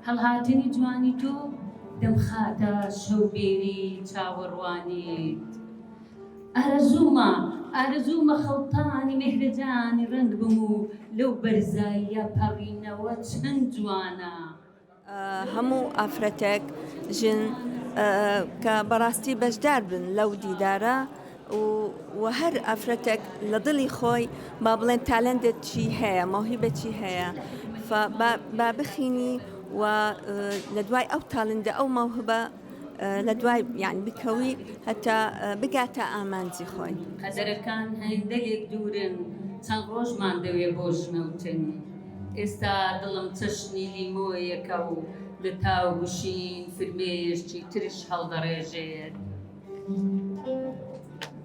هەڵهاتنی جوانی تۆ دەمخاتە شەوبێری چاوەڕوانیت. ئارەزوومە خەڵتانی مێهرەجانی ڕنگ بم و لەو بەرزاییە پەڕینەوە چەند جوانە. هەموو ئافرەتێک ژن کە بەڕاستی بەشدار بن لەو دیدارە و هەر ئافرەتێک لە دڵی خۆی با بڵێن تالەندێت چی هەیە، مۆهیبەتی هەیە، با بخینی و لە دوای ئەو تاڵندە ئەو مەوهبە لە دوای یان بکەوی هەتا بگاتە ئامانجی خۆی. قەدەرەکان هەندێک دوورن، چەند ڕۆژمان دەوێ بۆ ژنەوتن. ئێستا دڵم چەشنی لیمۆیەکە و لە تاو گوشین فرمێشتی ترش هەڵدەڕێژێت.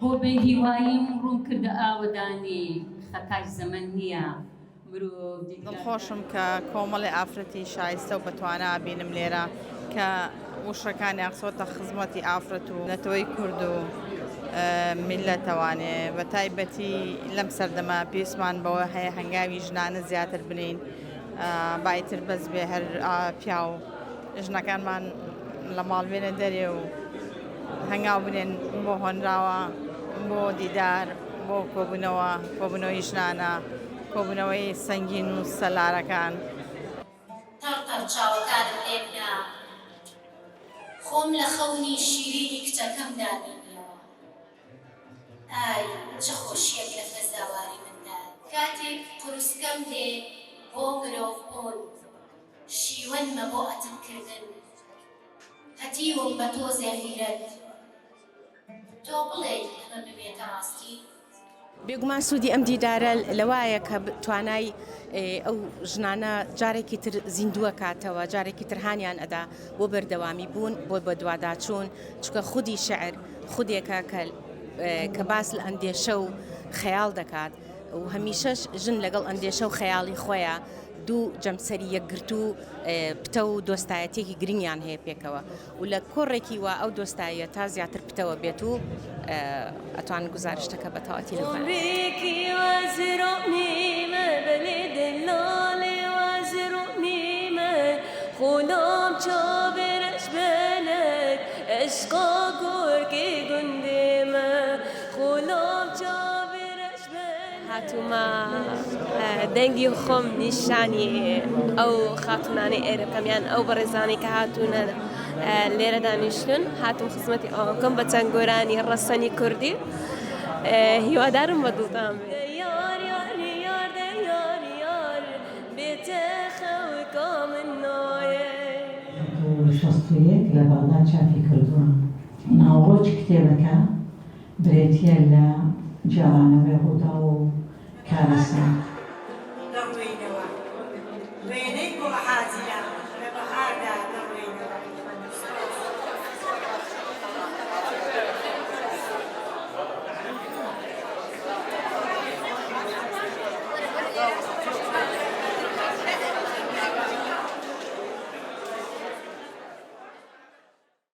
بۆ بێ هیواییم ڕوون کردە ئاوەدانی، خەتای زەمەن نییە. دڵخۆشم کە کۆمەڵی ئافرەتی شایستە و بەتوانە بینم لێرە کە وشەکانی ئەخسۆتە خزمەتی ئافرەت و نەتەوەی کورد و میلەتەوانێ بە تایبەتی لەم سەردەمە پێویستمان بەوە هەیە هەنگاوی ژنانە زیاتر بنین، بایتر بەس بێ هەر پیا و ژنەکانمان لە ماڵ بێنە دەرێ و هەنگاو بنێن بۆ هۆنراوە، بۆ دیدار، بۆ کۆبوونەوەی ژنانە، کۆبوونەوەی سەنگین و سەلارەکان. تەڕتەڕ چاوەکانم لێ بنا، خۆم لە خەونی شیرینی کچەکەم دابینیەوە. ئای چه خۆشیەک لە فەزاواری مندا، کاتێک قورسکەم دێ بۆ مرۆڤ بوون، شیوەنمە بۆ ئەتمکردن، هەتیوم بە تۆزێ غیرەت. تۆ بڵێ ئەمە ببێتە ڕاستی؟ بێگومان سوودی ئەم دیدارە لەوایە کە توانای ئەو ژنانە جارێکی تر زیندووە کاتەوە، جارێکی تر هانیان ئەدا بۆ بەردەوامی بوون، بۆ بە دوواداچوون، چکە خودی شعر خودێکە کە باس لە ئەندێشە و خەیاڵ دەکات و هەمیشەش ژن لەگەڵ ئەندێشە و خەیاڵی خۆیان دوو جەمسەری یەکگرت و پتە و دۆستایەتێکی گرنگیان هەیە پێکەوە و لە کۆڕێکی وا ئەو دۆستاییە تا زیاتر پتەوە بێت و ئەتوان گزارشتەکە بە تەواتی لەبەر. هاتوومە دەنگی خۆم نیشانی ئەو خاتونانی ئێرەکەمیان ئەو بەڕێزانی کە هاتوونە لێرە دانیشتن، هاتم خزمەتی ئەوە بکەم بە چەند گۆرانی ڕەسەنی کوردی. هیوادارم بە دڵتان بێت. شەستویەک لە بەغداد چاپی کردووە. ناوڕۆژ کتێبەکە برێتیە لە جیاوانە بێهودا و کارەسان. وێنەی گوڵەحات